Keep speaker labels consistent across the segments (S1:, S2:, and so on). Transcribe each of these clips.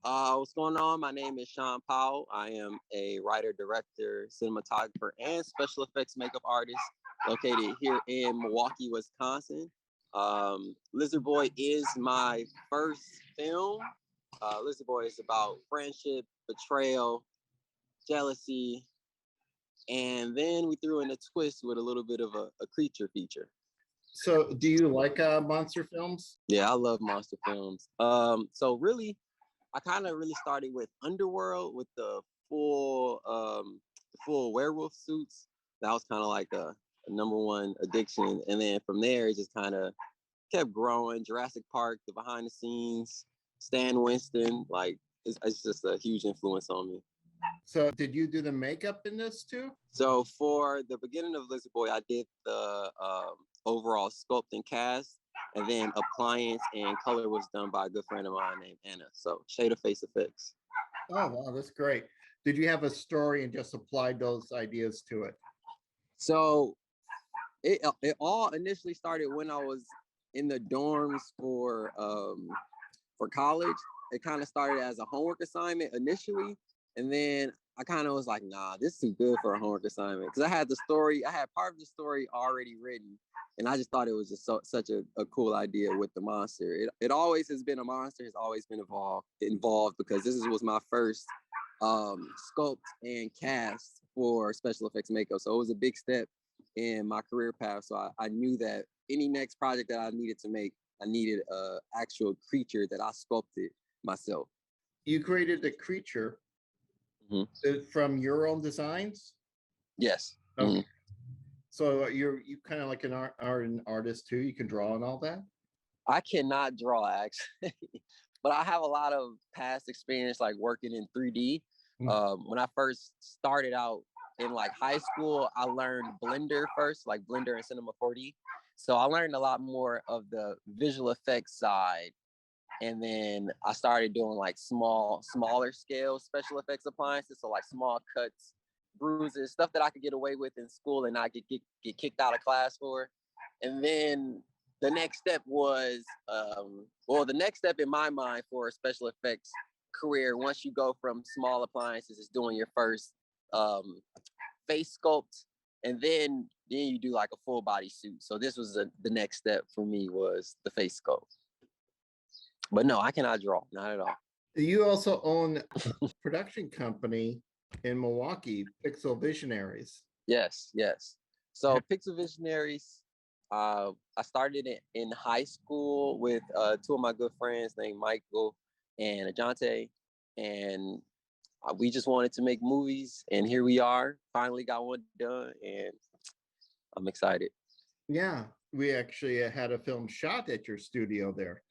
S1: What's going on? My name is Shun Powell. I am a writer, director, cinematographer, and special effects makeup artist located here in Milwaukee, Wisconsin. Lizard Boy is my first film. Lizard Boy is about friendship, betrayal, jealousy, and then we threw in a twist with a little bit of a creature feature.
S2: So, do you like monster films?
S1: Yeah, I love monster films. So really, I kind of really started with Underworld with the full werewolf suits. That was kind of like a number one addiction, and then from there it just kind of kept growing. Jurassic Park, the behind the scenes, Stan Winston, like it's just a huge influence on me.
S2: So, did you do the makeup in this too?
S1: So for the beginning of Lizard Boy, I did the overall sculpt and cast, and then appliance and color was done by a good friend of mine named Anna. So Shade of Face Effects.
S2: Oh, wow, that's great. Did you have a story and just applied those ideas to it?
S1: So it all initially started when I was in the dorms for college. It kind of started as a homework assignment initially, and then I kind of was like, nah, this is too good for a homework assignment because I had part of the story already written, and I just thought it was just such a cool idea with the monster. It always has been a monster, has always been involved because was my first sculpt and cast for special effects makeup. So it was a big step in my career path. So I knew that any next project that I needed to make, I needed a actual creature that I sculpted myself.
S2: You created the creature from your own designs?
S1: Yes.
S2: Okay. Mm-hmm. So you kind of like an artist too. You can draw and all that.
S1: I cannot draw actually, but I have a lot of past experience like working in 3D. When I first started out in like high school, I learned Blender first, like Blender and Cinema 4D. So I learned a lot more of the visual effects side. And then I started doing like smaller scale special effects appliances. So like small cuts, bruises, stuff that I could get away with in school and not get kicked out of class for. And then the next step was, the next step in my mind for a special effects career, once you go from small appliances, is doing your first face sculpt, and then you do like a full body suit. So this was the next step for me was the face sculpt. But no, I cannot draw, not at all.
S2: You also own a production company in Milwaukee, Pixel Visionaries.
S1: Yes. So Pixel Visionaries, I started it in high school with two of my good friends named Michael and Ajante, and we just wanted to make movies, and here we are. Finally got one done, and I'm excited.
S2: Yeah, we actually had a film shot at your studio there.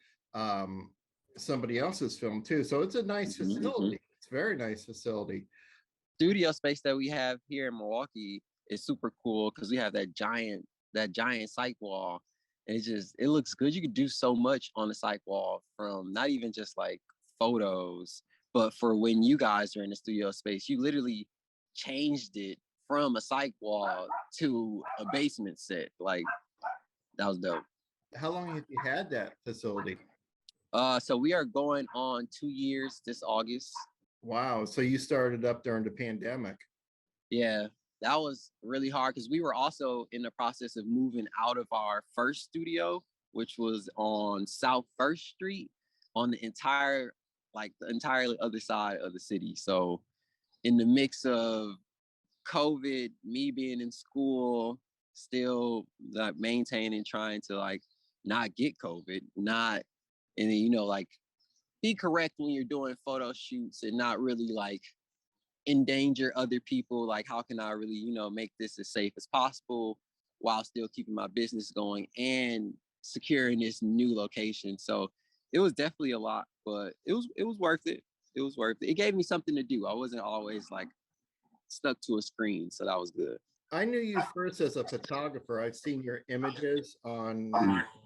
S2: Somebody else's film too. So it's a nice facility. It's a very nice facility.
S1: Studio space that we have here in Milwaukee is super cool because we have that giant cyc wall. And it looks good. You could do so much on the cyc wall, from not even just like photos, but for when you guys are in the studio space, you literally changed it from a cyc wall to a basement set. Like, that was dope.
S2: How long have you had that facility?
S1: So we are going on 2 years this August.
S2: Wow. So you started up during the pandemic.
S1: Yeah, that was really hard because we were also in the process of moving out of our first studio, which was on South First Street on the entirely other side of the city. So in the mix of COVID, me being in school, still like maintaining, trying to like not get COVID, and then, like be correct when you're doing photo shoots and not really like endanger other people. Like, how can I really, make this as safe as possible while still keeping my business going and securing this new location? So it was definitely a lot, but it was worth it. It was worth it. It gave me something to do. I wasn't always like stuck to a screen, so that was good.
S2: I knew you first as a photographer. I've seen your images on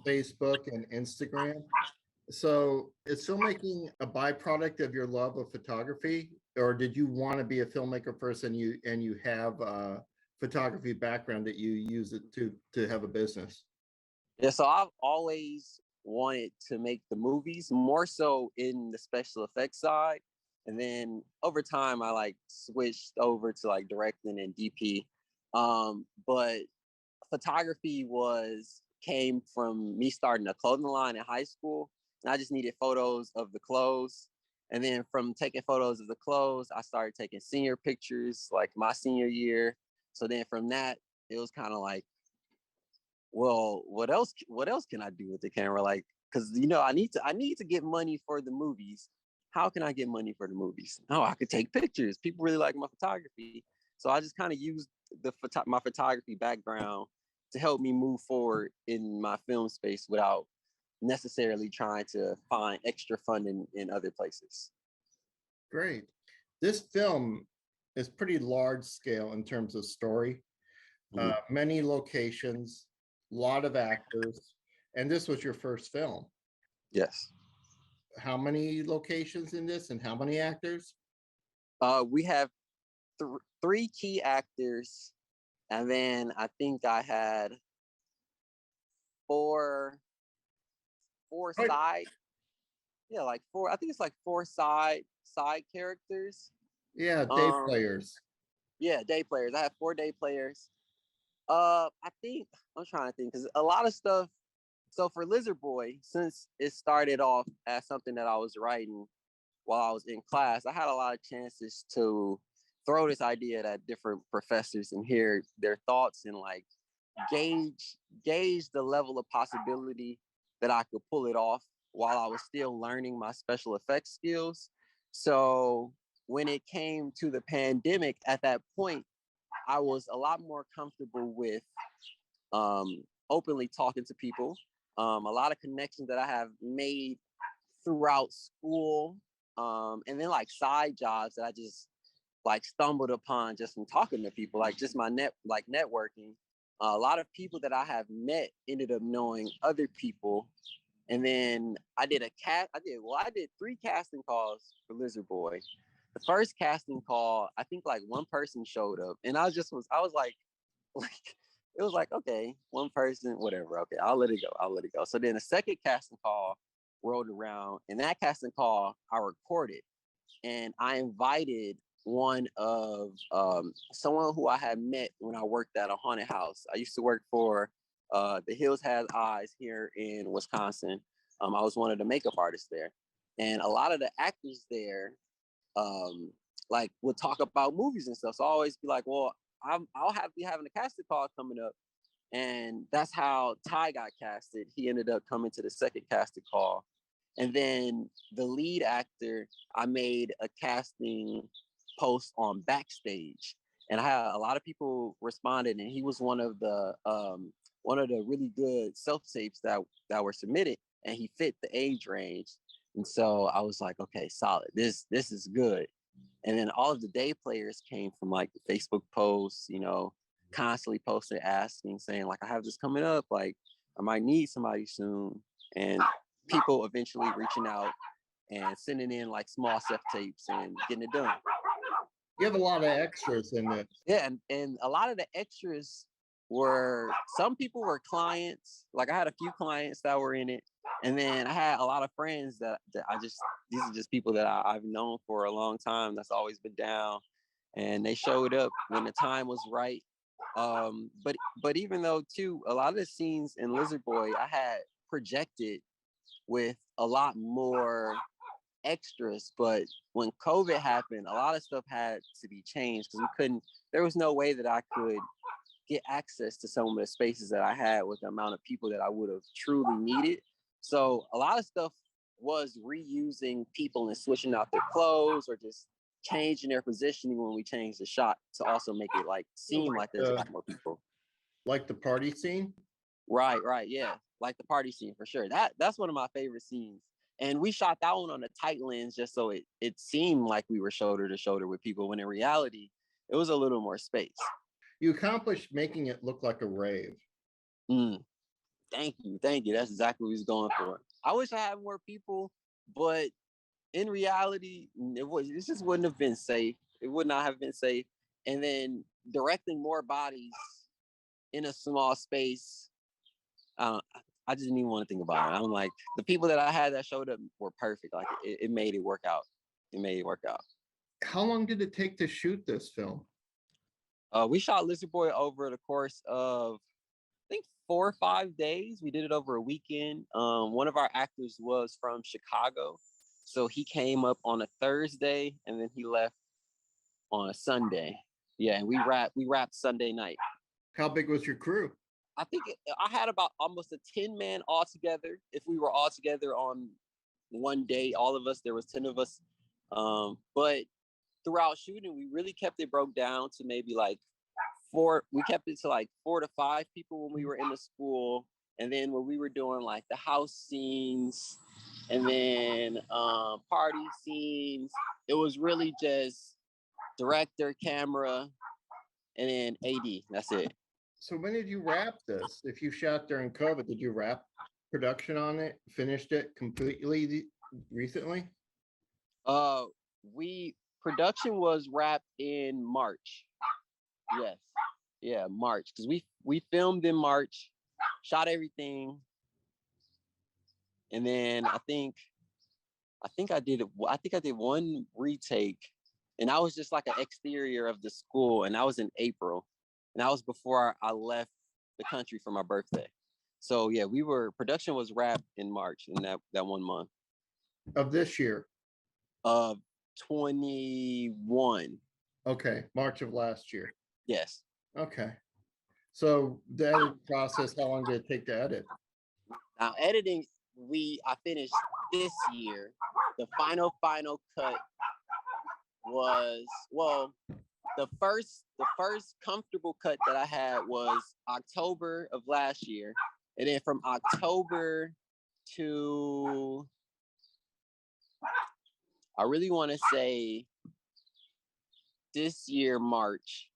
S2: Facebook and Instagram. So is filmmaking a byproduct of your love of photography, or did you want to be a filmmaker first and you have a photography background that you use it to have a business?
S1: Yeah, so I've always wanted to make the movies, more so in the special effects side. And then over time, I like switched over to like directing and DP. But photography came from me starting a clothing line in high school, and I just needed photos of the clothes. And then from taking photos of the clothes, I started taking senior pictures, like my senior year. So then from that, it was kind of like, well, what else? What else can I do with the camera? Like, because I need to get money for the movies. How can I get money for the movies? Oh, I could take pictures. People really like my photography, so I just kind of used my photography background to help me move forward in my film space without necessarily trying to find extra funding in other places.
S2: Great. This film is pretty large scale in terms of story. Many locations, a lot of actors, and this was your first film.
S1: Yes.
S2: How many locations in this, and how many actors?
S1: We have three key actors, and then I think I had four side, yeah, like four. I think it's like four side characters.
S2: Yeah, day players.
S1: Yeah, day players. I have 4 day players. I think I'm trying to think because a lot of stuff. So for Lizard Boy, since it started off as something that I was writing while I was in class, I had a lot of chances to throw this idea at different professors and hear their thoughts and like gauge the level of possibility that I could pull it off while I was still learning my special effects skills. So when it came to the pandemic, at that point, I was a lot more comfortable with openly talking to people. A lot of connections that I have made throughout school, and then like side jobs that I just like stumbled upon just from talking to people, like just my networking. A lot of people that I have met ended up knowing other people. And then I did 3 casting calls for Lizard Boy. The first casting call, I think like one person showed up, and I was like it was like, okay, one person, whatever. Okay, I'll let it go. So then the second casting call rolled around, and that casting call I recorded, and I invited one of someone who I had met when I worked at a haunted house. I used to work for The Hills Has Eyes here in Wisconsin. I was one of the makeup artists there, and a lot of the actors there like would talk about movies and stuff. So I always be like, well, I'll be having a casting call coming up. And that's how Ty got casted. He ended up coming to the second casting call. And then the lead actor, I made a casting post on Backstage. And I had a lot of people responded, and he was one of the really good self-tapes that were submitted, and he fit the age range. And so I was like, okay, solid. This is good. And then all of the day players came from like the Facebook posts, constantly posting, asking, saying like, I have this coming up, like I might need somebody soon. And people eventually reaching out and sending in like small self tapes and getting it done.
S2: You have a lot of extras in it.
S1: Yeah, and a lot of the extras some people were clients. Like I had a few clients that were in it. And then I had a lot of friends that these are just people that I've known for a long time that's always been down. And they showed up when the time was right. But even though too, a lot of the scenes in Lizard Boy I had projected with a lot more extras, but when COVID happened, a lot of stuff had to be changed because there was no way that I could get access to some of the spaces that I had with the amount of people that I would have truly needed. So a lot of stuff was reusing people and switching out their clothes or just changing their positioning when we changed the shot to also make it like seem like there's a lot more people.
S2: Like the party scene?
S1: Right, yeah. Like the party scene for sure. That's one of my favorite scenes. And we shot that one on a tight lens just so it seemed like we were shoulder to shoulder with people, when in reality, it was a little more space.
S2: You accomplished making it look like a rave.
S1: Thank you. That's exactly what he was going for. I wish I had more people, but in reality, it just wouldn't have been safe. It would not have been safe. And then directing more bodies in a small space, I just didn't even want to think about it. I'm like, the people that I had that showed up were perfect. Like it made it work out. It made it work out.
S2: How long did it take to shoot this film?
S1: We shot Lizard Boy over the course of, I think, 4 or 5 days. We did it over a weekend. One of our actors was from Chicago, so he came up on a Thursday and then he left on a Sunday. Yeah, and we wrapped Sunday night.
S2: How big was your crew?
S1: I think I had about almost a 10-man all together. If we were all together on one day, all of us, there was 10 of us. But throughout shooting, we really kept it broke down to maybe like 4. We kept it to like 4 to 5 people when we were in the school. And then when we were doing like the house scenes and then party scenes, it was really just director, camera, and then AD. That's it.
S2: So when did you wrap this? If you shot during COVID, did you wrap production on it, finished it completely recently?
S1: Production was wrapped in March. Yes. Yeah, March. Because we filmed in March, shot everything. And then I think I did one retake, and I was just like an exterior of the school, and that was in April. And that was before I left the country for my birthday. So yeah, production was wrapped in March in that 1 month.
S2: Of this year?
S1: Of 21.
S2: Okay, March of last year.
S1: Yes.
S2: Okay. So the editing process, how long did it take to edit?
S1: Now editing, I finished this year. The final cut was, well, the first comfortable cut that I had was October of last year. And then from October to, I really want to say this year, March,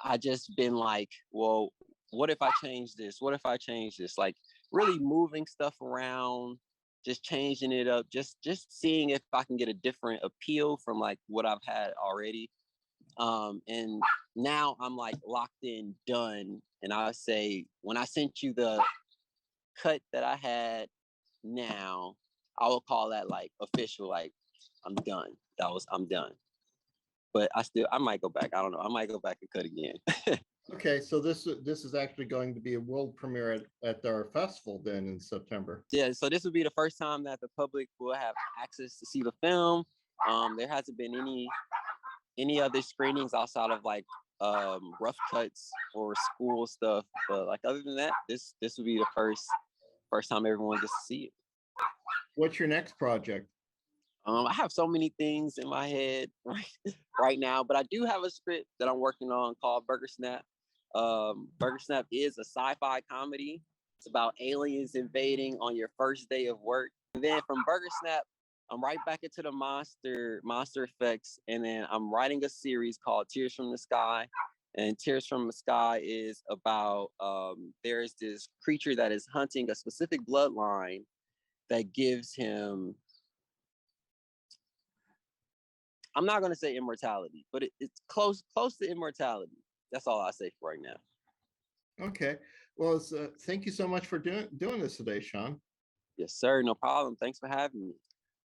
S1: I just been like, well, what if I change this? What if I change this? Like really moving stuff around, just changing it up, just seeing if I can get a different appeal from like what I've had already. And now I'm like locked in, done. And I say, when I sent you the cut that I had now, I will call that like official, like I'm done. I'm done. But I might go back. I don't know. I might go back and cut again.
S2: Okay, so this is actually going to be a world premiere at our festival then in September.
S1: Yeah, so this will be the first time that the public will have access to see the film. There hasn't been any other screenings outside of like rough cuts or school stuff. But like other than that, this will be the first time everyone gets to see it.
S2: What's your next project?
S1: I have so many things in my head right now, but I do have a script that I'm working on called Burger Snap. Burger Snap is a sci-fi comedy. It's about aliens invading on your first day of work. And then from Burger Snap, I'm right back into the monster effects. And then I'm writing a series called Tears from the Sky. And Tears from the Sky is about, there's this creature that is hunting a specific bloodline that gives him, I'm not going to say immortality, but it's close to immortality. That's all I say for right now.
S2: Okay. Well, thank you so much for doing this today, Shun.
S1: Yes, sir. No problem. Thanks for having me.